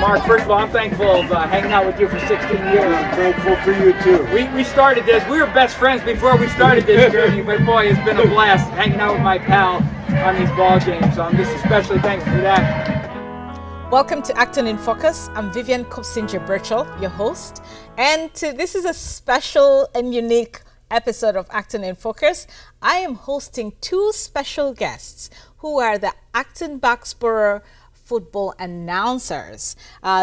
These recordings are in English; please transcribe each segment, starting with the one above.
Mark, first of all, I'm thankful of hanging out with you for 16 years. I'm thankful for you too. We started this, we were best friends before we started this journey, but boy, it's been a blast hanging out with my pal on these ball games, so I'm just especially thankful for that. Welcome to Acton in Focus. I'm Vivian Kopsinger-Birchall, your host, and this is a special and unique episode of Acton in Focus. I am hosting two special guests who are the Acton-Boxborough football announcers.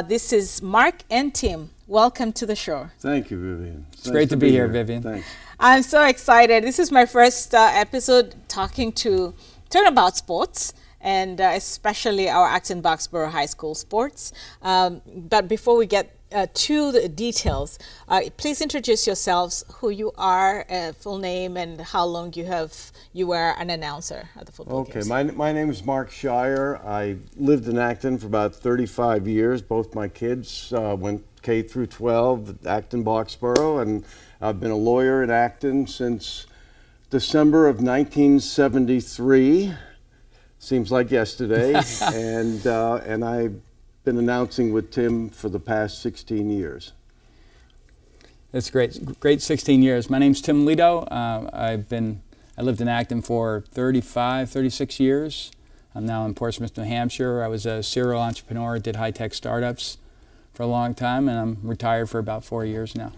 This is Mark and Tim. Welcome to the show. Thank you, Vivian. It's great to be here, Vivian. Thanks. I'm so excited. This is my first episode talking about sports, and especially our Acton-Boxborough High School sports. But before we get to the details, please introduce yourselves, who you are, full name, and how long you were an announcer at the football games. Okay, my name is Mark Shire. I lived in Acton for about 35 years. Both my kids went K through 12 at Acton-Boxborough, and I've been a lawyer in Acton since December of 1973. Seems like yesterday, and I've been announcing with Tim for the past 16 years. That's great 16 years. My name's Tim Lido. I lived in Acton for 36 years. I'm now in Portsmouth, New Hampshire. I was a serial entrepreneur, did high-tech startups for a long time, and I'm retired for about 4 years now.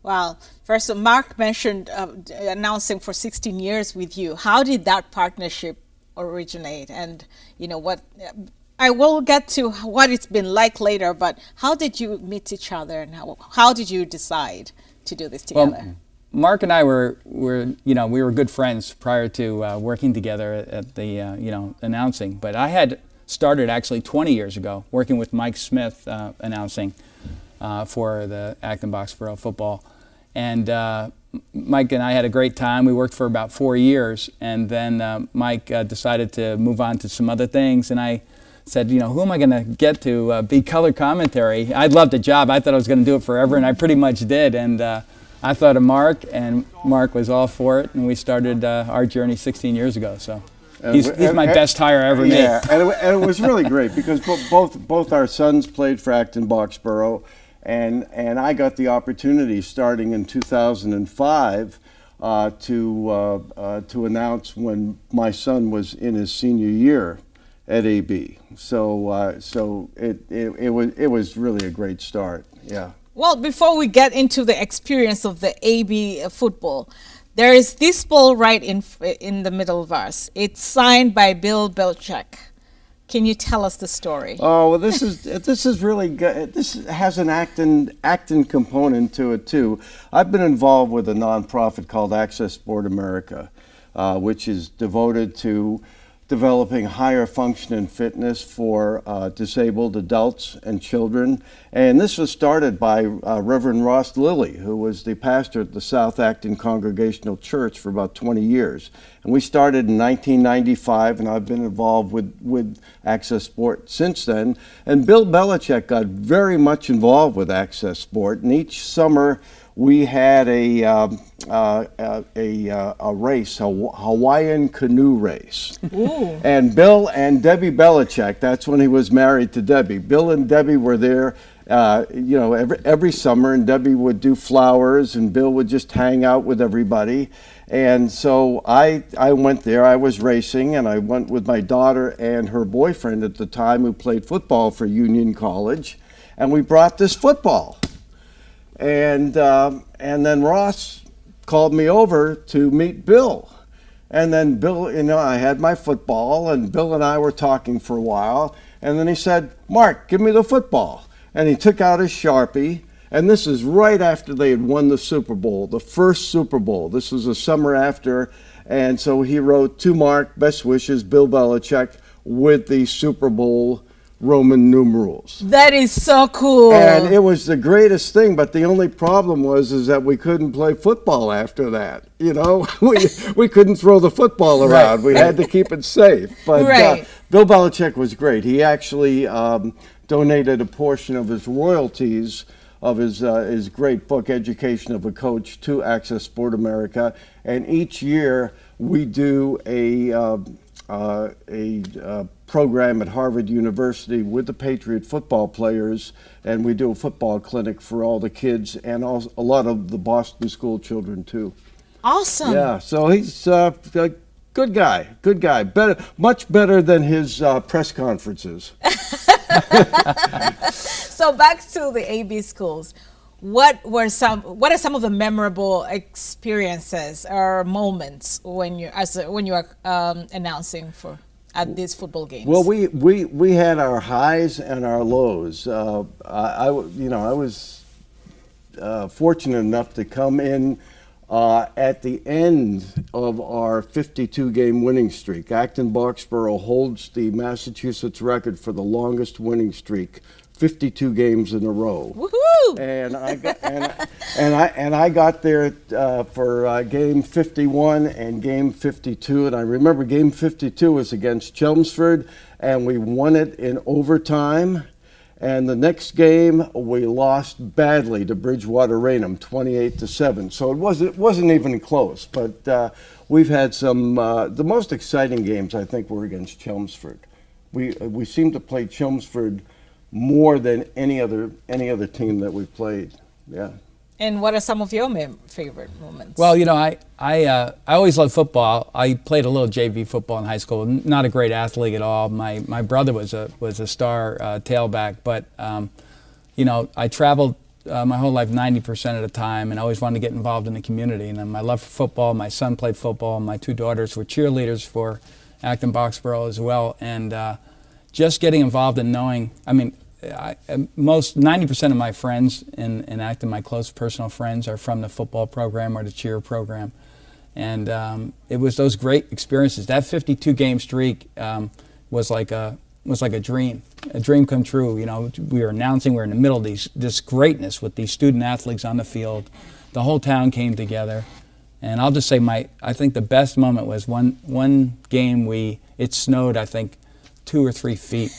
Wow. First, Mark mentioned announcing for 16 years with you. How did that partnership originate? And what I will get to what it's been like later, but how did you meet each other, and how did you decide to do this together? Well, Mark and I were good friends prior to working together at the announcing. But I had started actually 20 years ago working with Mike Smith announcing for the Acton-Boxborough football, and Mike and I had a great time. We worked for about 4 years, and then Mike decided to move on to some other things, and I said, who am I going to get to be color commentary? I loved the job. I thought I was going to do it forever, and I pretty much did. And I thought of Mark, and Mark was all for it, and we started our journey 16 years ago. So he's my best hire I ever made. Yeah, and it was really great because both our sons played for Acton-Boxborough, and I got the opportunity starting in 2005 to announce when my son was in his senior year at AB. So it was really a great start. Yeah. Well, before we get into the experience of the AB football, there is this ball right in the middle of us. It's signed by Bill Belichick. Can you tell us the story? Oh, well, this is really good. This has an Acton component to it too. I've been involved with a nonprofit called Access Sport America, which is devoted to developing higher function and fitness for disabled adults and children. And this was started by Reverend Ross Lilly, who was the pastor at the South Acton Congregational Church for about 20 years. And we started in 1995, and I've been involved with Access Sport since then. And Bill Belichick got very much involved with Access Sport, and each summer we had a race, a Hawaiian canoe race. Ooh. And Bill and Debbie Belichick, that's when he was married to Debbie. Bill and Debbie were there, every summer, and Debbie would do flowers, and Bill would just hang out with everybody. And so I went there. I was racing, and I went with my daughter and her boyfriend at the time, who played football for Union College, and we brought this football. And then Ross called me over to meet Bill. And then Bill, I had my football, and Bill and I were talking for a while. And then he said, "Mark, give me the football." And he took out his Sharpie. And this is right after they had won the Super Bowl, the first Super Bowl. This was the summer after. And so he wrote, "To Mark, best wishes, Bill Belichick," with the Super Bowl Roman numerals. That is so cool. And it was the greatest thing, but the only problem is that we couldn't play football after that. We couldn't throw the football around. Right. We had to keep it safe. But right. Bill Belichick was great. He actually donated a portion of his royalties of his great book, Education of a Coach, to Access Sport America. And each year we do a a program at Harvard University with the Patriot football players, and we do a football clinic for all the kids and also a lot of the Boston school children too. Awesome. Yeah, so he's a good guy, better, much better than his press conferences. So back to the AB schools. What are some of the memorable experiences or moments when you are announcing at these football games? Well, we had our highs and our lows. I was fortunate enough to come in at the end of our 52-game winning streak. Acton-Boxborough holds the Massachusetts record for the longest winning streak, 52 games in a row. Woohoo! And I got there for game 51 and game 52, and I remember game 52 was against Chelmsford, and we won it in overtime. And the next game we lost badly to Bridgewater Raynham, 28-7. So it wasn't even close. But we've had some. The most exciting games I think were against Chelmsford. We seem to play Chelmsford more than any other team that we've played. Yeah. And what are some of your favorite moments? Well, I always loved football. I played a little JV football in high school. Not a great athlete at all. My brother was a star tailback, but I traveled my whole life 90% of the time, and I always wanted to get involved in the community. And my love for football. My son played football. My two daughters were cheerleaders for Acton-Boxborough as well, and just getting involved and knowing. I mean, 90% of my friends in Acton, my close personal friends, are from the football program or the cheer program, and it was those great experiences. That 52-game streak was like a dream come true. We were announcing, we were in the middle of this greatness with these student athletes on the field. The whole town came together, and I'll just say I think the best moment was one game it snowed, I think, 2 or 3 feet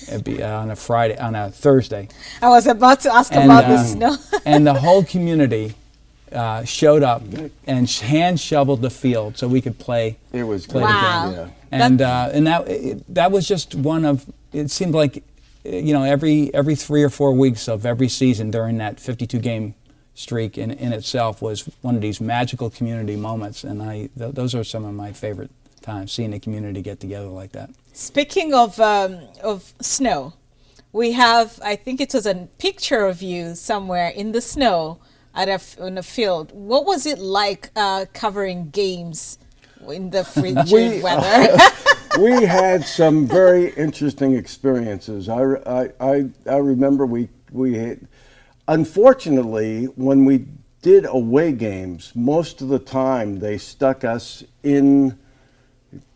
on a Thursday. I was about to ask about the snow. And the whole community showed up and hand shoveled the field so we could play. It was play great. Wow. the game. And that was just one of. It seemed like every 3 or 4 weeks of every season during that 52-game streak in itself was one of these magical community moments, and those are some of my favorite times, seeing the community get together like that. Speaking of snow, we have, I think it was a picture of you somewhere in the snow in a field. What was it like covering games in the frigid weather? We had some very interesting experiences. I remember we had, unfortunately, when we did away games, most of the time they stuck us in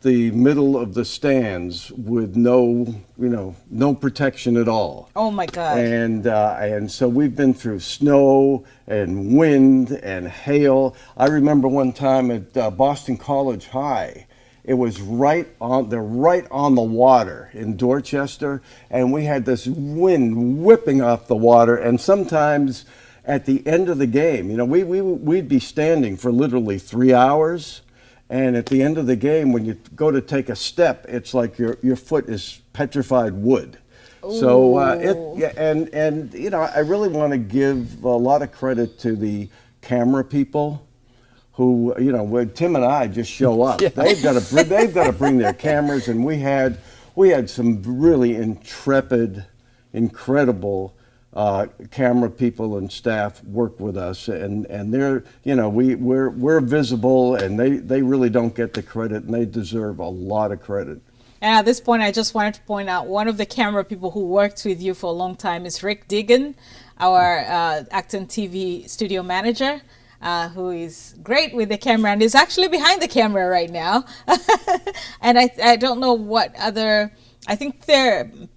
the middle of the stands with no protection at all. Oh my God! And so we've been through snow and wind and hail. I remember one time at Boston College High. It was right on the water in Dorchester, and we had this wind whipping off the water. And sometimes at the end of the game, we'd be standing for literally 3 hours. And at the end of the game, when you go to take a step, it's like your foot is petrified wood. Ooh. So I really want to give a lot of credit to the camera people, who when Tim and I just show up. Yeah. They've got to bring their cameras, and we had some really intrepid, incredible camera people and staff work with us, and they're we're visible, and they really don't get the credit, and they deserve a lot of credit. And at this point, I just wanted to point out one of the camera people who worked with you for a long time is Rick Diggin, our ActonTV studio manager, who is great with the camera and is actually behind the camera right now. And I don't know what other. I think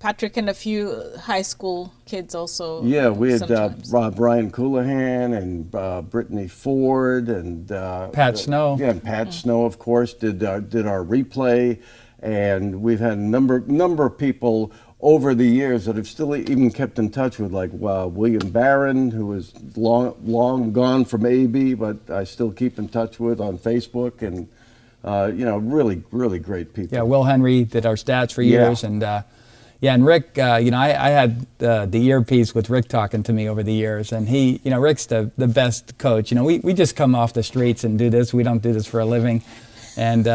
Patrick and a few high school kids also. Yeah, we had Brian Coulihan and Brittany Ford and Pat Snow. Yeah, and Pat Snow, of course, did our replay, and we've had a number of people over the years that have still even kept in touch with, like William Barron, who is long gone from AB, but I still keep in touch with on Facebook, and really, really great people. Yeah, Will Henry did our stats for years, and and Rick, I had the earpiece with Rick talking to me over the years, and he, Rick's the best coach. We just come off the streets and do this. We don't do this for a living, and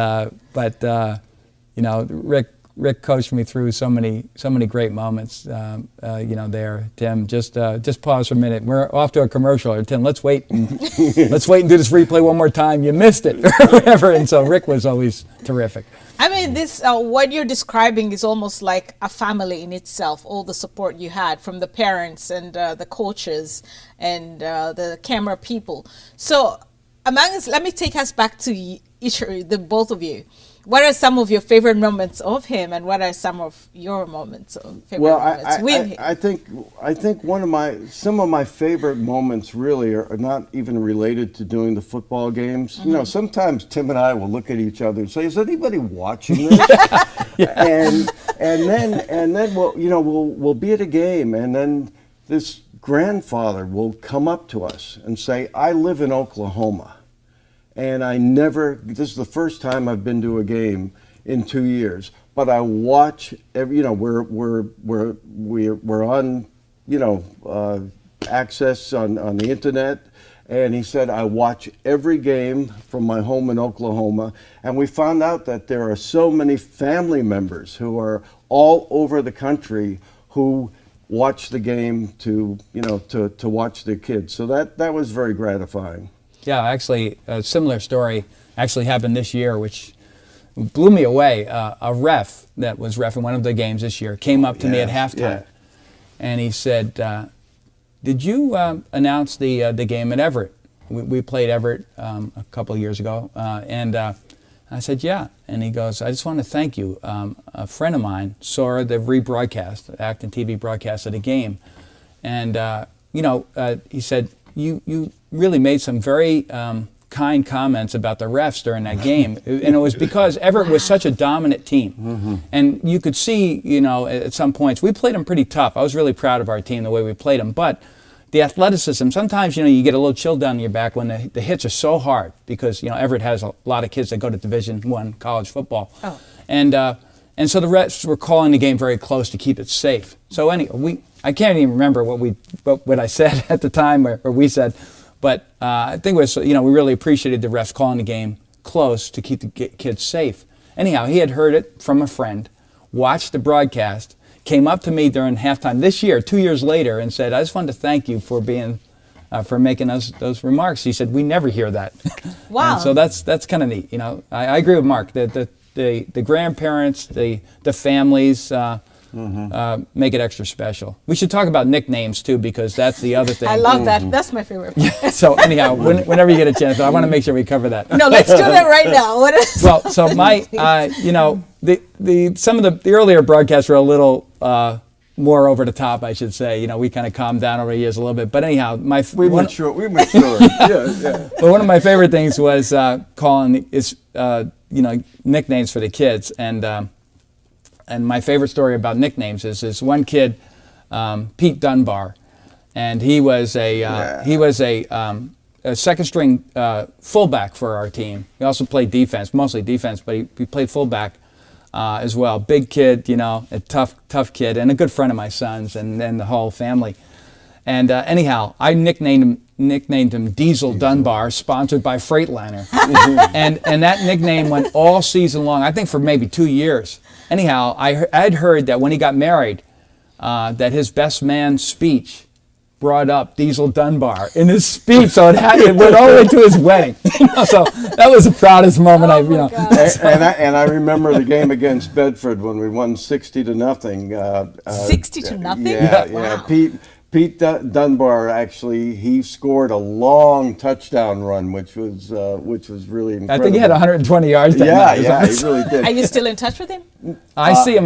Rick coached me through so many great moments. There, Tim. Just pause for a minute. We're off to a commercial. Or Tim, let's wait and do this replay one more time. You missed it, or whatever. And so Rick was always terrific. I mean, this what you're describing is almost like a family in itself. All the support you had from the parents and the coaches and the camera people. So, let me take us back to the both of you. What are some of your favorite moments of him, and what are some of your moments with him? I think some of my favorite moments really are not even related to doing the football games. Sometimes Tim and I will look at each other and say, "Is anybody watching this?" and then we'll be at a game, and then this grandfather will come up to us and say, "I live in Oklahoma. And this is the first time I've been to a game in 2 years, but I watch we're on, access on the internet." And he said, "I watch every game from my home in Oklahoma." And we found out that there are so many family members who are all over the country who watch the game to watch their kids. So that was very gratifying. Yeah, actually, a similar story actually happened this year, which blew me away. A ref that was reffing one of the games this year came up to me at halftime, and he said, "Did you announce the game at Everett? We played Everett a couple of years ago." And I said, "Yeah." And he goes, "I just want to thank you. A friend of mine saw the rebroadcast, the ActonTV broadcast of the game, and he said, You really made some very kind comments about the refs during that game." And it was because Everett was such a dominant team. Mm-hmm. And you could see, at some points, we played them pretty tough. I was really proud of our team, the way we played them. But the athleticism, sometimes, you get a little chill down your back when the hits are so hard, because, Everett has a lot of kids that go to Division I college football. Oh. And so the refs were calling the game very close to keep it safe. So anyway, I can't even remember what I said at the time, or we said, but I think it was, we really appreciated the refs calling the game close to keep the kids safe. Anyhow, he had heard it from a friend, watched the broadcast, came up to me during halftime this year, 2 years later, and said, "I just wanted to thank you for for making those remarks." He said, "We never hear that." Wow. And so that's kind of neat. I agree with Mark that the grandparents, the families. Make it extra special. We should talk about nicknames too, because that's the other thing. I love that. That's my favorite part. So anyhow, whenever you get a chance, I want to make sure we cover that. No, let's do that right now. Well, so my, some of the earlier broadcasts were a little more over the top, I should say. We kind of calmed down over the years a little bit. But anyhow, we matured. Yeah. But one of my favorite things was calling nicknames for the kids, and my favorite story about nicknames is this one kid, Pete Dunbar, and he was a second string fullback for our team. He also played defense, mostly defense, but he played fullback as well. Big kid, a tough kid, and a good friend of my son's and the whole family. And anyhow, I nicknamed him Diesel Dunbar, sponsored by Freightliner, and that nickname went all season long. I think for maybe 2 years. Anyhow, I'd heard that when he got married, that his best man speech brought up Diesel Dunbar in his speech, so it went all the way to his wedding. So that was the proudest moment And I remember the game against Bedford when we won 60-0. 60-0? Yeah. Wow. Pete Dunbar, actually, he scored a long touchdown run, which was really incredible. I think he had 120 yards. He really did. Are you still in touch with him? I see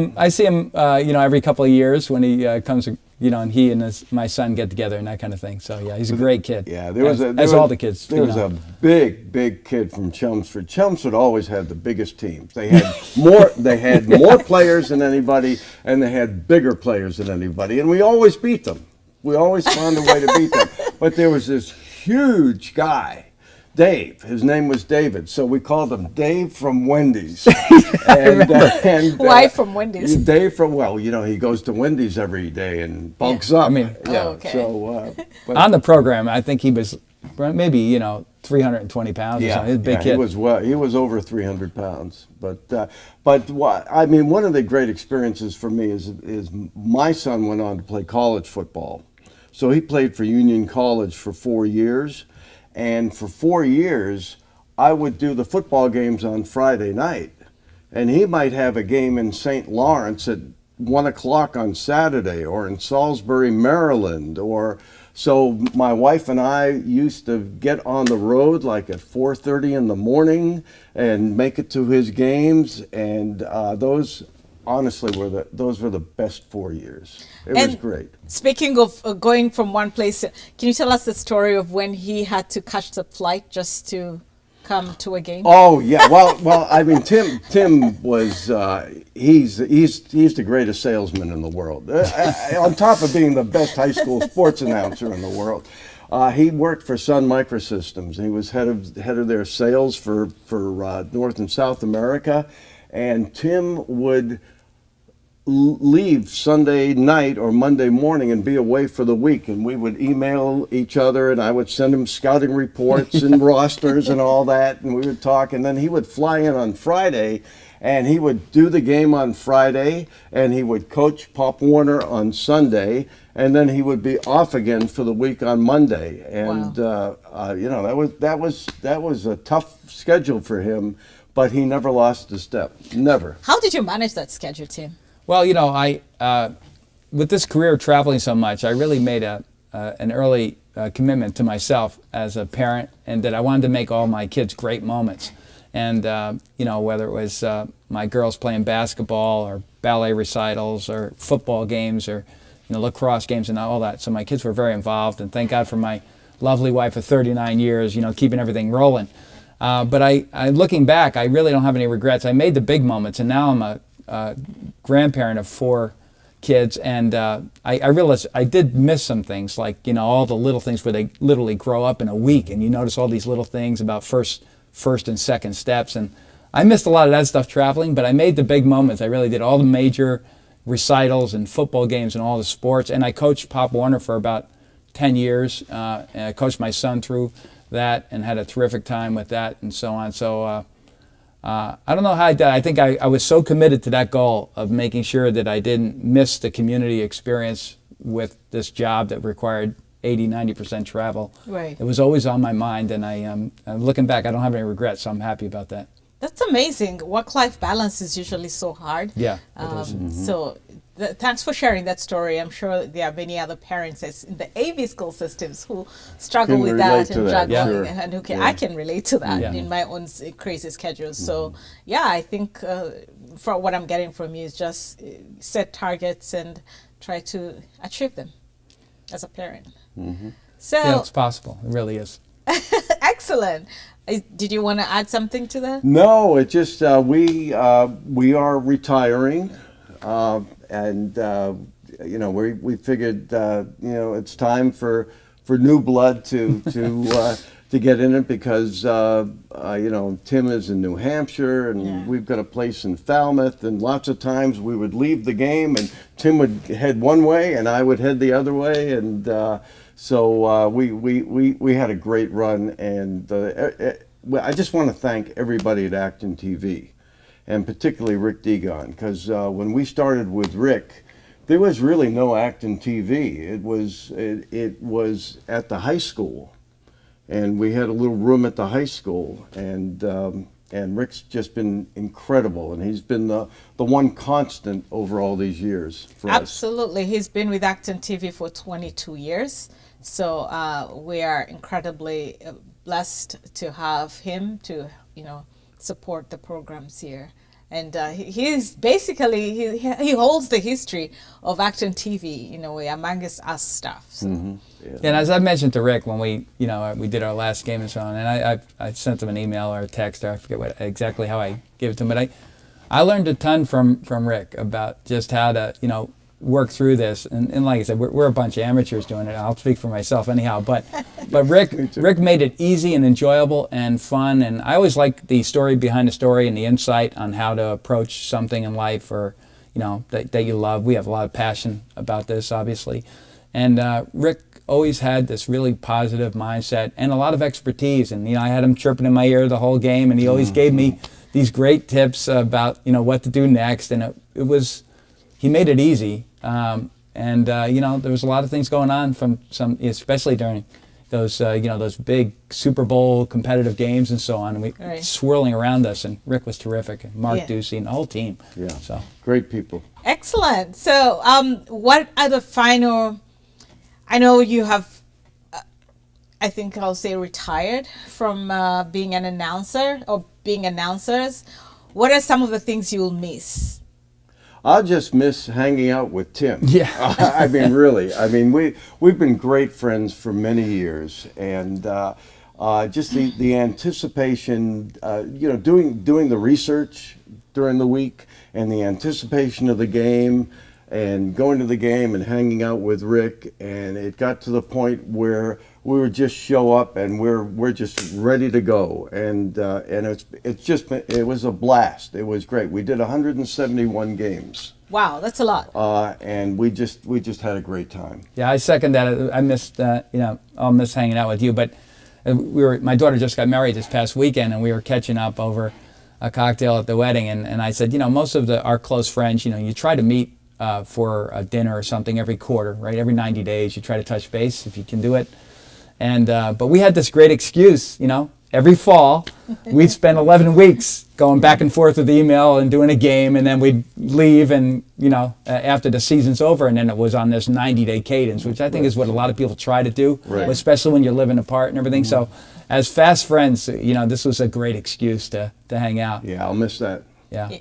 him, every couple of years when he comes, and he and my son get together and that kind of thing. So yeah, he's a great kid. Yeah, all the kids. There was a big kid from Chelmsford. Chelmsford always had the biggest teams. They had more players than anybody, and they had bigger players than anybody, and we always beat them. We always found a way to beat them. But there was this huge guy Dave. His name was David, so we called him Dave from Wendy's. and Why from Wendy's? Dave from, well, you know, he goes to Wendy's every day and bulks up. I mean, okay. So but, On the program, I think he was maybe 320 pounds or something. He was a big kid. He was over 300 pounds. But I mean, one of the great experiences for me is my son went on to play college football. So he played for Union College for 4 years. And for 4 years, I would do the football games on Friday night. And he might have a game in St. Lawrence at 1 o'clock on Saturday, or in Salisbury, Maryland. So my wife and I used to get on the road like at 4:30 in the morning and make it to his games. And those, honestly, those were the best 4 years. It was great. Speaking of going from one place, can you tell us the story of when he had to catch the flight just to come to a game? Oh yeah, well, I mean, Tim was he's the greatest salesman in the world. On top of being the best high school sports announcer in the world, he worked for Sun Microsystems. He was head of their sales for North and South America, and Tim would leave Sunday night or Monday morning and be away for the week, and we would email each other, and I would send him scouting reports and rosters and all that, and we would talk, and then he would fly in on Friday, and he would do the game on Friday, and he would coach Pop Warner on Sunday, and then he would be off again for the week on Monday. And you know, that was a tough schedule for him, but he never lost a step. Never. How did you manage that schedule, Tim? Well, you know, with this career traveling so much, I really made an early commitment to myself as a parent, and that I wanted to make all my kids great moments. And you know, whether it was my girls playing basketball or ballet recitals or football games or lacrosse games and all that. So my kids were very involved, and thank God for my lovely wife of 39 years, keeping everything rolling. But I looking back, I really don't have any regrets. I made the big moments, and now I'm a grandparent of 4 kids, and I realized I did miss some things, like all the little things where they literally grow up in a week, and you notice all these little things about first and second steps, and I missed a lot of that stuff traveling. But I made the big moments. I really did all the major recitals and football games and all the sports, and I coached Pop Warner for about 10 years, and I coached my son through that and had a terrific time with that and so on. So I don't know how I did. I think I was so committed to that goal of making sure that I didn't miss the community experience with this job that required 80-90% travel. Right. It was always on my mind, and I'm looking back, I don't have any regrets, so I'm happy about that. That's amazing. Work-life balance is usually so hard. Yeah, it is. So thanks for sharing that story. I'm sure there are many other parents in the AV school systems who struggle with that and juggling, and who can, I can relate to that in my own crazy schedule. So yeah, I think for what I'm getting from you is just set targets and try to achieve them as a parent. So yeah, it's possible. It really is. Excellent. Did you want to add something to that? No, it just we are retiring, and we figured it's time for new blood to get in it, because Tim is in New Hampshire, and we've got a place in Falmouth, and lots of times we would leave the game and Tim would head one way and I would head the other way, and so we had a great run, and I just want to thank everybody at ActonTV, and particularly Rick Degon, because when we started with Rick, there was really no ActonTV. It was at the high school, and we had a little room at the high school, and Rick's just been incredible, and he's been the one constant over all these years for us. Absolutely. He's been with ActonTV for 22 years. So we are incredibly blessed to have him to, support the programs here. And he's basically, he holds the history of ActonTV, amongst us staff. So. And as I mentioned to Rick when we did our last game and so on, and I sent him an email or a text, or I forget exactly how I gave it to him, but I learned a ton from Rick about just how to, work through this. And like I said, we're a bunch of amateurs doing it. I'll speak for myself anyhow. But Rick made it easy and enjoyable and fun. And I always like the story behind the story and the insight on how to approach something in life, or that you love. We have a lot of passion about this, obviously. And Rick always had this really positive mindset and a lot of expertise. And I had him chirping in my ear the whole game, and he always gave me these great tips about what to do next. And he made it easy. And there was a lot of things going on especially during those big Super Bowl competitive games and so on, and swirling around us. And Rick was terrific, and Mark Ducey and the whole team. Yeah, so great people. Excellent. So, what are the final? I know you have, I think I'll say, retired from being an announcer or being announcers. What are some of the things you'll miss? I'll just miss hanging out with Tim. Yeah. I mean, really. I mean, we've been great friends for many years, and just the anticipation, doing the research during the week, and the anticipation of the game, and going to the game and hanging out with Rick, and it got to the point where we would just show up and we're just ready to go, and it was a blast. It was great. We did 171 games. Wow, that's a lot. And we just had a great time. Yeah, I second that. I missed I'll miss hanging out with you, but my daughter just got married this past weekend, and we were catching up over a cocktail at the wedding, and I said, most of our close friends, you try to meet for a dinner or something every quarter, right? Every 90 days, you try to touch base if you can do it. And but we had this great excuse, every fall we'd spend 11 weeks going back and forth with email and doing a game, and then we'd leave, and after the season's over, and then it was on this 90-day cadence, which I think is what a lot of people try to do, especially when you're living apart and everything. So as fast friends, this was a great excuse to hang out. Yeah, I'll miss that.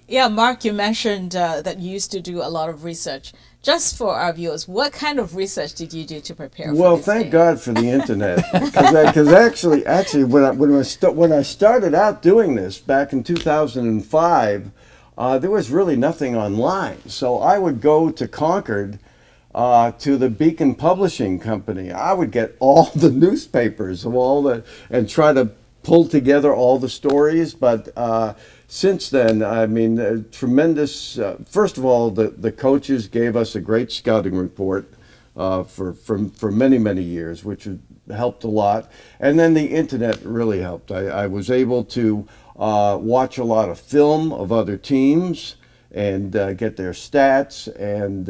Yeah, Mark, you mentioned that you used to do a lot of research. Just for our viewers, what kind of research did you do to prepare for this? Well, thank God for the internet, because actually, when I started out doing this back in 2005, there was really nothing online. So I would go to Concord, to the Beacon Publishing Company. I would get all the newspapers and try to pull together all the stories, but. Since then, I mean, tremendous. First of all, the coaches gave us a great scouting report for many years, which helped a lot. And then the internet really helped. I was able to watch a lot of film of other teams and get their stats and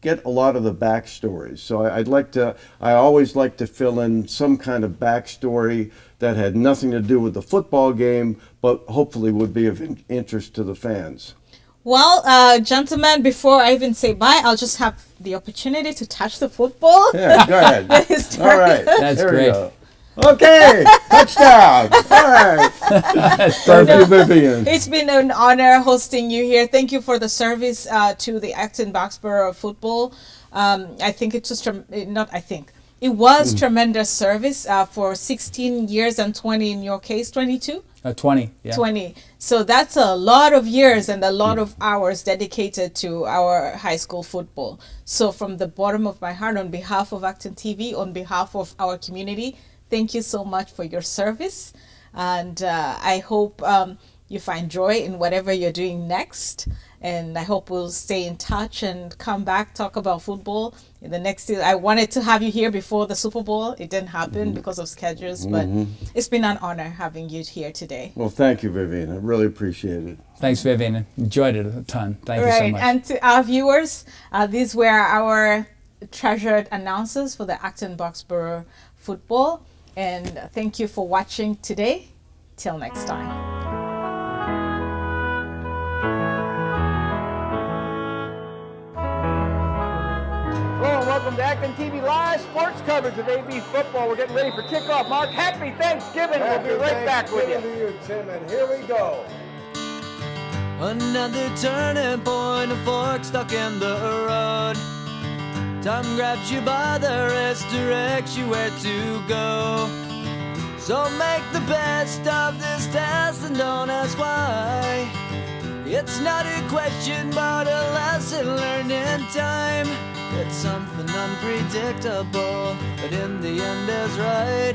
get a lot of the backstories. So I always like to fill in some kind of backstory that had nothing to do with the football game, but hopefully would be of interest to the fans. Well, gentlemen, before I even say bye, I'll just have the opportunity to touch the football. Yeah, go ahead. All right. That's great. Okay, touchdown. All right. Thank you, Vivian. It's been an honor hosting you here. Thank you for the service to the Acton-Boxborough football. I think it's just it was tremendous service for 16 years and 20 in your case, 22? 20, yeah. 20. So that's a lot of years and a lot of hours dedicated to our high school football. So from the bottom of my heart, on behalf of ActonTV, on behalf of our community, thank you so much for your service. And I hope you find joy in whatever you're doing next. And I hope we'll stay in touch and come back, talk about football in the next year. I wanted to have you here before the Super Bowl. It didn't happen because of schedules, but it's been an honor having you here today. Well, thank you, Vivian. I really appreciate it. Thanks, Vivian. Enjoyed it a ton. Thank you so much. And to our viewers, these were our treasured announcers for the Acton-Boxborough football. And thank you for watching today. Till next time. Hello and welcome to ActonTV Live Sports coverage of AB football. We're getting ready for kickoff. Mark, happy Thanksgiving. We'll be right back with you. To you, Tim, and here we go. Another turning point, a fork stuck in the road. Time grabs you by the wrist, directs you where to go. So make the best of this test and don't ask why. It's not a question, but a lesson learned in time. It's something unpredictable, but in the end is right.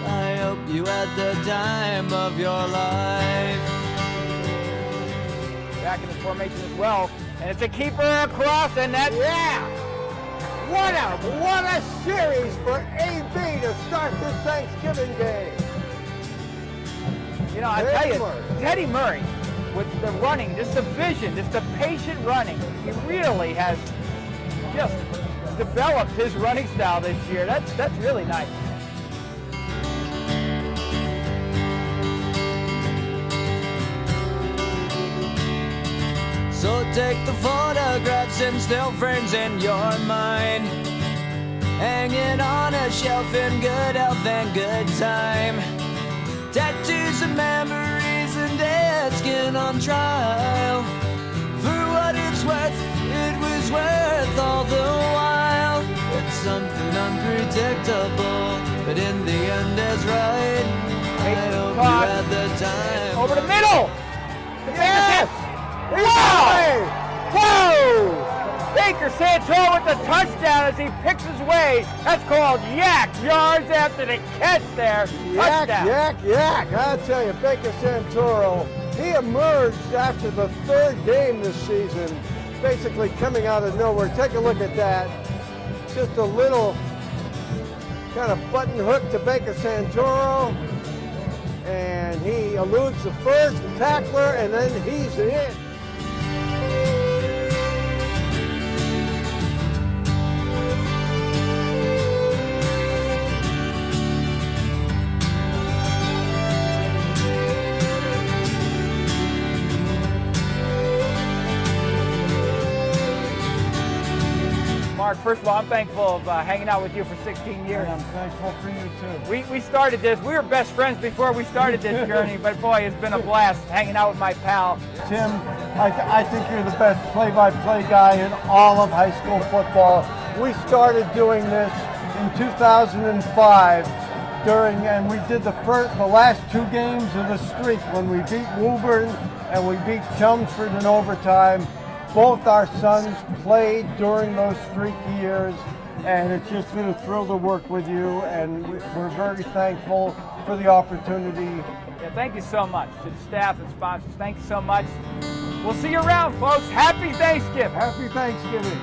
I hope you had the time of your life. Back in the formation as well, and it's a keeper across, and that's What a series for AB to start this Thanksgiving game. You know, I tell you, Teddy Murray, with the running, just the vision, just the patient running, he really has just developed his running style this year. That's really nice. So take the photographs and still frames in your mind, hanging on a shelf in good health and good time. Tattoos and memories and dead skin on trial. For what it's worth, it was worth all the while. It's something unpredictable, but in the end is right. I hope you had the time. Over the middle! Yes! Wow! Whoa! Baker Santoro with the touchdown as he picks his way. That's called yak. Yards after the catch there. Touchdown. Yak. I tell you, Baker Santoro, he emerged after the third game this season, basically coming out of nowhere. Take a look at that. Just a little kind of button hook to Baker Santoro. And he eludes the first tackler, and then he's in. Mark, first of all, I'm thankful of hanging out with you for 16 years. I'm thankful for you too. We started this. We were best friends before we started this journey, but boy, it's been a blast hanging out with my pal. Tim, I think you're the best play-by-play guy in all of high school football. We started doing this in 2005 and we did the last two games of the streak when we beat Woburn and we beat Chelmsford in overtime. Both our sons played during those streak years, and it's just been a thrill to work with you, and we're very thankful for the opportunity. Yeah, thank you so much to the staff and sponsors. Thank you so much. We'll see you around, folks. Happy Thanksgiving. Happy Thanksgiving.